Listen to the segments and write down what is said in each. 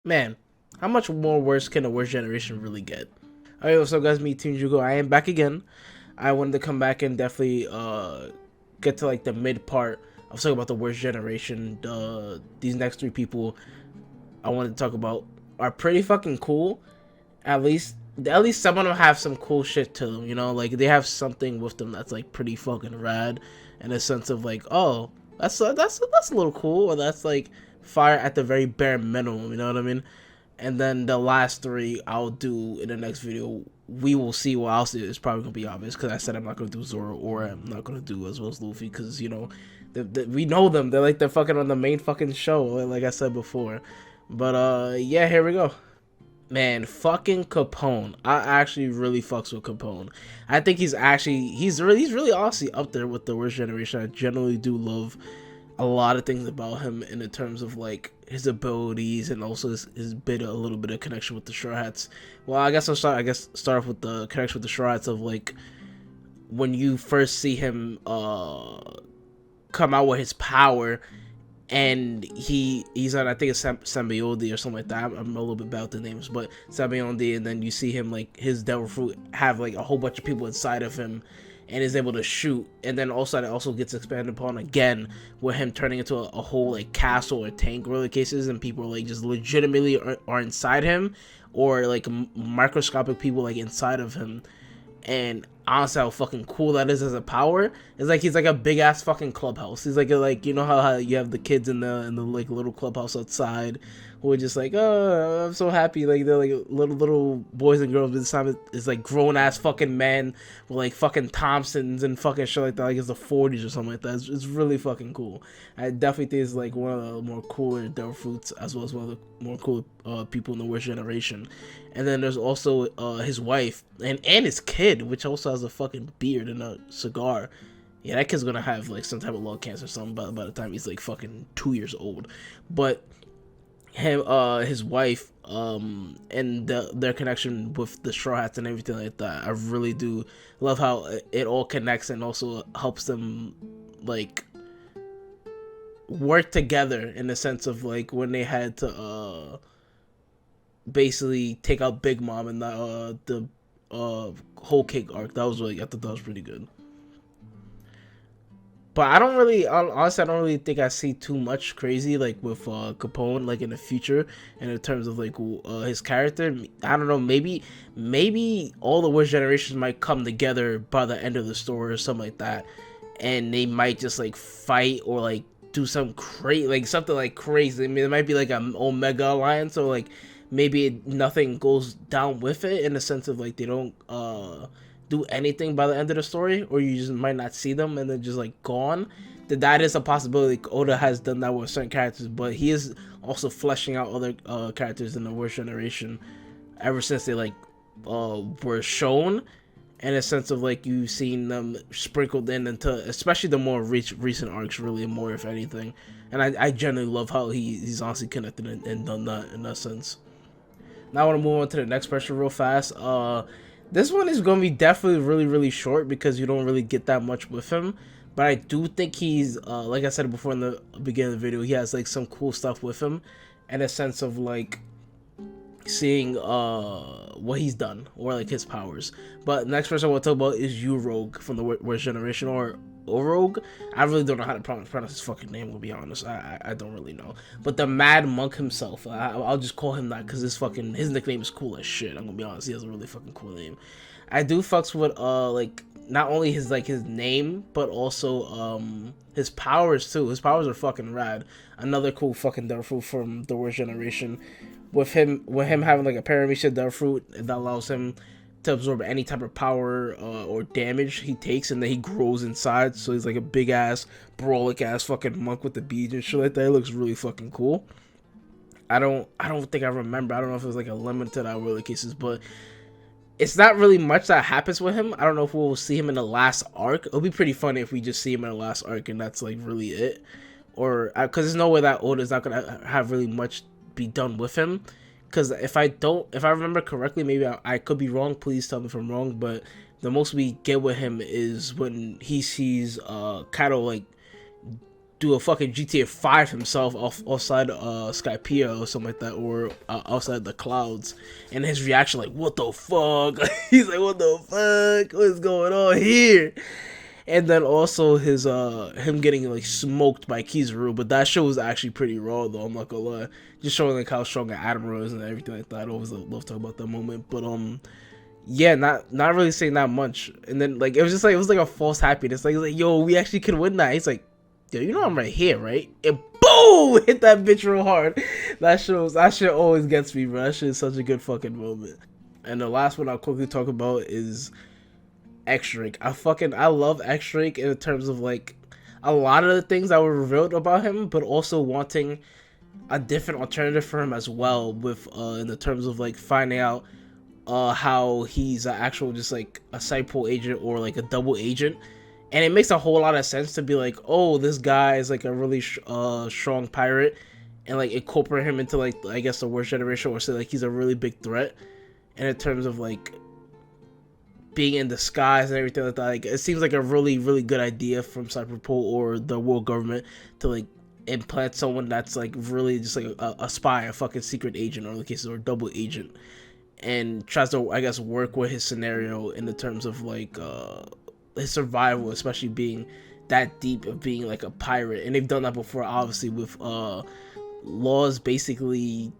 Man, how much more worse can the worst generation really get? Alright, what's up guys, me tnjugo. I am back again. I wanted to come back and definitely get to like the mid part. I was talking about the worst generation. These next three people I wanted to talk about are pretty fucking cool. At least some of them have some cool shit to them, you know, like they have something with them that's like pretty fucking rad in a sense of like, oh, that's a little cool, or that's like fire at the very bare minimum, you know what I mean? And then the last three I'll do in the next video. We will see what else is probably gonna be obvious because I said I'm not gonna do Zoro or I'm not gonna do as well as Luffy because you know we know them. They're fucking on the main fucking show, like I said before. But yeah, here we go. Man, fucking Capone. I actually really fucks with Capone. I think he's really honestly up there with the worst generation. I generally do love a lot of things about him in the terms of like his abilities and also his bit a little bit of connection with the Straw Hats. Well, I guess start off with the connection with the Straw Hats of like when you first see him come out with his power, and he's on, I think it's Symbiote or something like that. I'm a little bit bad with the names, but Symbiote, and then you see him like his Devil Fruit have like a whole bunch of people inside of him, and is able to shoot, and then also that also gets expanded upon again with him turning into a whole like castle or tank, really cases, and people like just legitimately are inside him, or like microscopic people like inside of him. And honestly, how fucking cool that is as a power. It's like he's like a big ass fucking clubhouse. He's like you know how you have the kids in the like little clubhouse outside who are just like, oh, I'm so happy, like they're like little boys and girls, but this time it's like grown ass fucking men with like fucking Thompsons and fucking shit like that, like it's the 40s or something like that. It's really fucking cool. I definitely think it's like one of the more cooler Devil Fruits, as well as one of the more cool people in the worst generation. And then there's also his wife and his kid, which also has a fucking beard and a cigar. Yeah, that kid's gonna have like some type of lung cancer or something by the time he's like fucking 2 years old. But him, his wife, and their connection with the Straw Hats and everything like that, I really do love how it all connects and also helps them like work together in the sense of like when they had to basically take out Big Mom and the whole cake arc. That was really, I thought that was pretty good. But I don't really, honestly, I don't really think I see too much crazy like with Capone like in the future, and in terms of like his character. I don't know, maybe all the worst generations might come together by the end of the story or something like that, and they might just like fight or like do some crazy, like something like crazy. I mean, it might be like an Omega alliance, or like maybe nothing goes down with it in the sense of like they don't do anything by the end of the story, or you just might not see them and they're just like gone. That is a possibility. Oda has done that with certain characters, but he is also fleshing out other characters in the worst generation ever since they like were shown, in a sense of like you've seen them sprinkled in into especially the more recent arcs, really more if anything. And I generally love how he's honestly connected and done that in that sense. Now I want to move on to the next person real fast. This one is going to be definitely really short because you don't really get that much with him. But I do think he's, like I said before in the beginning of the video, he has like some cool stuff with him, in a sense of like seeing what he's done or like his powers. But next person I want to talk about is Rogue from the worst generation, or Orogue. I really don't know how to pronounce his fucking name, to be honest. I don't really know. But the Mad Monk himself, I'll just call him that because his nickname is cool as shit. I'm gonna be honest, he has a really fucking cool name. I do fucks with like not only his like his name, but also his powers too. His powers are fucking rad. Another cool fucking Devil Fruit from the worst generation. With him having like a Paramecia Devil Fruit that allows him to absorb any type of power or damage he takes, and then he grows inside, so he's like a big ass brolic ass fucking monk with the beads and shit like that. It looks really fucking cool. I don't think I remember. I don't know if it was like a limited hour cases, but it's not really much that happens with him. I don't know if we'll see him in the last arc. It'll be pretty funny if we just see him in the last arc and that's like really it, or because there's no way that Oda's not gonna have really much be done with him. Because if I remember correctly, maybe I could be wrong, please tell me if I'm wrong, but the most we get with him is when he sees Kaido like do a fucking GTA 5 himself outside Skypiea or something like that, or outside the clouds, and his reaction like, what the fuck? He's like, what the fuck, what's going on here? And then also his him getting like smoked by Kizaru, but that show was actually pretty raw though, I'm not gonna lie. Just showing like how strong an Admiral is and everything like that. I always love talking about that moment. But yeah, not really saying that much. And then like it was like a false happiness. Like, yo, we actually could win that. He's like, yo, you know I'm right here, right? And boom, hit that bitch real hard. That shit always gets me, bro. That shit is such a good fucking moment. And the last one I'll quickly talk about is X-Drake. I love X-Drake in terms of like a lot of the things that were revealed about him, but also wanting a different alternative for him as well, with in the terms of like finding out how he's an actual just like a Cypol agent or like a double agent. And it makes a whole lot of sense to be like, oh, this guy is like a really strong pirate, and like incorporate him into like, I guess, the worst generation, or say like he's a really big threat. And in terms of like being in disguise and everything like that, like it seems like a really, really good idea from Cypol or the world government to like implant someone that's like really just like a spy, a fucking secret agent, or in the cases, or double agent, and tries to, I guess, work with his scenario in the terms of like his survival, especially being that deep of being like a pirate. And they've done that before, obviously, with Law's basically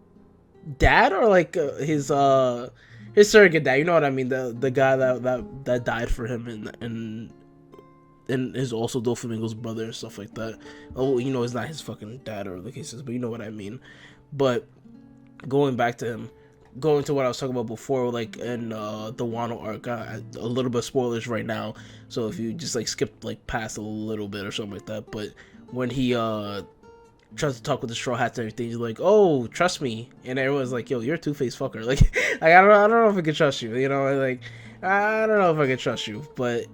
dad, or like his surrogate dad, you know what I mean, the guy that died for him, and is also Doflamingo's brother and stuff like that. Oh, you know, it's not his fucking dad or the cases, but you know what I mean. But going back to him, going to what I was talking about before, like in the Wano arc, a little bit of spoilers right now, so if you just like skip like past a little bit or something like that. But when he tries to talk with the Straw Hats and everything, he's like, oh, trust me, and everyone's like, yo, you're a two-faced fucker. Like I don't know if I can trust you, you know, like I don't know if I can trust you. But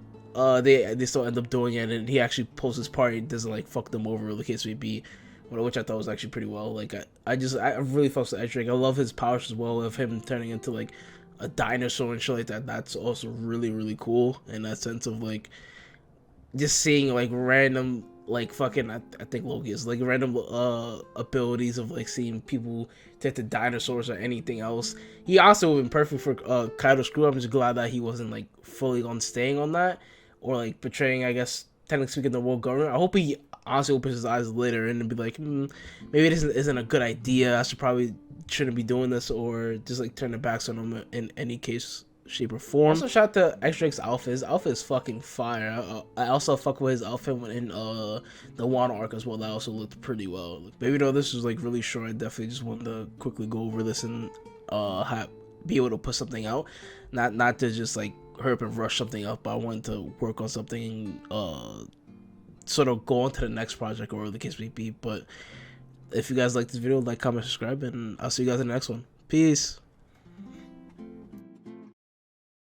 they still end up doing it, and he actually pulls his party, doesn't like fuck them over, the case may be, which I thought was actually pretty well. Like I really fucks with X-Drake. I love his powers as well, of him turning into like a dinosaur and shit like that. That's also really, really cool in that sense of like just seeing like random like fucking I think Loki is like random abilities of like seeing people take to dinosaurs or anything else. He also would have been perfect for Kaido Screw. I'm just glad that he wasn't like fully on staying on that, or like betraying, I guess, technically speaking, the world government. I hope he honestly opens his eyes later and be like, maybe this isn't a good idea. I shouldn't be doing this, or just like turn their backs on him in any case, shape, or form. Also, shout out to X-Drake's outfit. His outfit is fucking fire. I also fuck with his outfit in the Wano arc as well. That also looked pretty well. Maybe though this was like really short, I definitely just wanted to quickly go over this and be able to put something out, not to just like hurry up and rush something up. But I wanted to work on something, sort of go on to the next project, or the case may be. But if you guys like this video, like, comment, subscribe, and I'll see you guys in the next one. Peace.